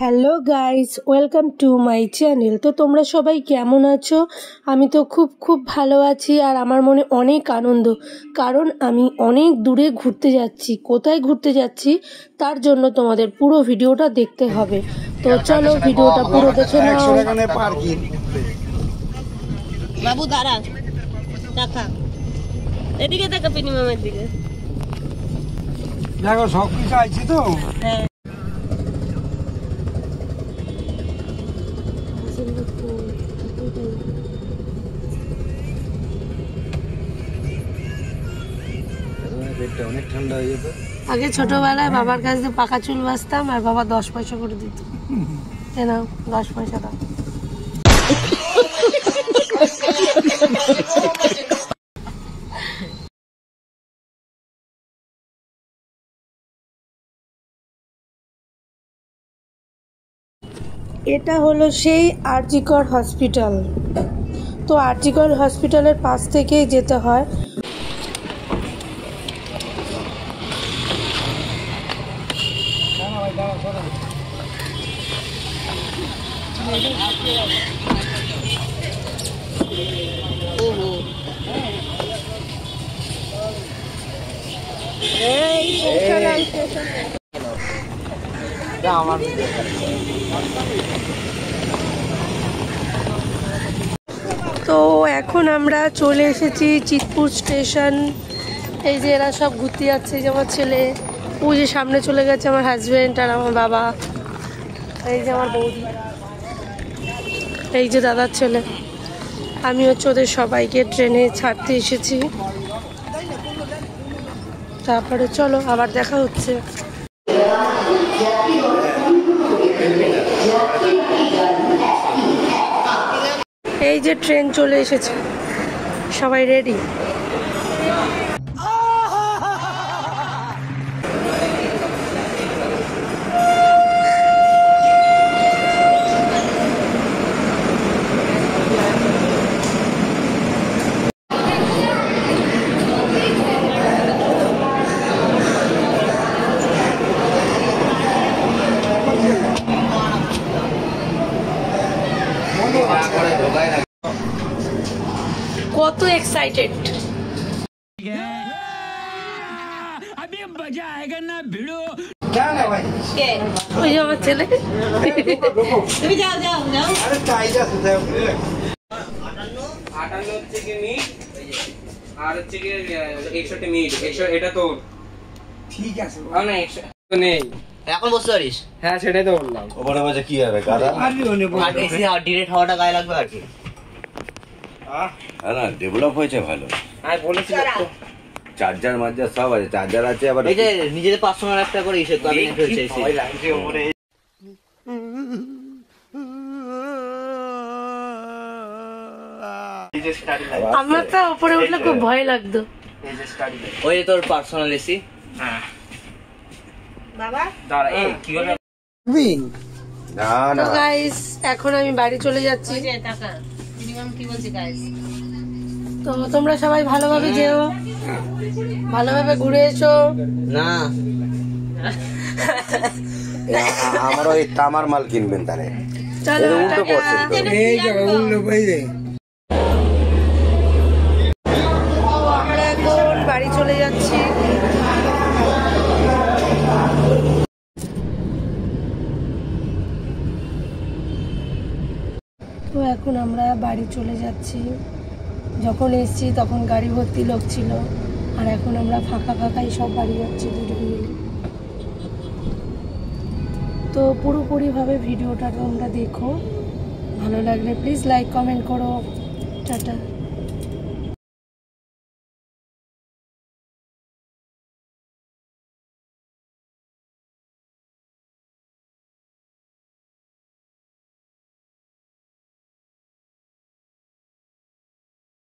Hello guys, welcome to my channel. তো তোমরা সবাই কেমন আছো? আমি তো খুব ভালো আছি আর আমার মনে অনেক আনন্দ, কারণ আমি অনেক দূরে ঘুরতে যাচ্ছি। কোথায় ঘুরতে যাচ্ছি তার জন্য তোমাদের পুরো ভিডিওটা দেখতে হবে। তো চলো ভিডিওটা পুরো দেখে নাও। বাবু দাঁড়া, টাকা এদিকে টাকা পিনি মামের দিকে দেখো সব কিছু আইছি তো। হ্যাঁ অনেক ঠান্ডা হয়ে যেত। আগে ছোটবেলায় বাবার কাছ দিয়ে পাকা চুল বাঁচতাম আর বাবা 10 পয়সা করে দিত। নাও 10 পয়সা দাও। এটা হলো সেই আরজিকর হসপিটাল। তো আরজিকর হসপিটালের পাশ থেকেই যেতে হয়। তো এখন আমরা চলে এসেছি চিতপুর স্টেশন। এই যে এরা সব ঘুরতে যাচ্ছে, যে আমার ছেলে, ওই যে সামনে চলে গেছে আমার হাজব্যান্ড আর আমার বাবা, এই যে আমার বৌদি, এই যে দাদার ছেলে। আমি হচ্ছে ওদের সবাইকে ট্রেনে ছাড়তে এসেছি। তারপরে চলো আবার দেখা হচ্ছে। এই যে ট্রেন চলে এসেছে, সবাই রেডি। কত এক্সাইটেড! ওই যে আমার ছেলে। তুমি যাও যাও যাও। আরে তাই যাচ্ছে দেখো। 58 হচ্ছে কি মিট আর হচ্ছে কি 61 মিট 100 এটা তো ঠিক আছে। না 100 তো নেই এখন বসতে পারিস। হ্যাঁ সেটাই তো বললাম। ওপরে বসে কি হবে কাদা? আর এসি ডিরেক্ট হাওয়াটা গায়ে লাগবে আর কি। হ্যাঁ না, ডেভেলপ হয়েছে ভালো। আমি বলেছিলাম তো চার্জার মার্জার সব আছে, চার্জার আছে আবার। এই যে নিজেদের পার্সোনাল একটা করে ইসে ক্যাবিনেট হয়েছে এসি। আমার তো উপরে উঠলে খুব ভয় লাগতো। ওই যে তোর পার্সোনাল এসি। বাবা দাঁড়া এই কি হলো না তো না, গাইস এখন আমি বাড়ি চলে যাচ্ছি। ওই যে টাকা পিনি মাম কি বলছি গাইস, তো তোমরা সবাই ভালোভাবে যেও, ভালোভাবে ঘুরে এসো। না আমার ওই তামার মাল কিনবেন তাহলে। চলো উল্টো পড়ছে তো। এই জায়গা উল্টো পাইলে তো আমরা এখন বাড়ি চলে যাচ্ছি। তো এখন আমরা বাড়ি চলে যাচ্ছি। যখন এসছি তখন গাড়ি ভর্তি লোক ছিল, আর এখন আমরা ফাঁকাই সব বাড়ি যাচ্ছি দুজন মিলে। তো পুরোপুরিভাবে ভিডিওটা তোমরা দেখো, ভালো লাগলে প্লিজ লাইক কমেন্ট করো। টাটা।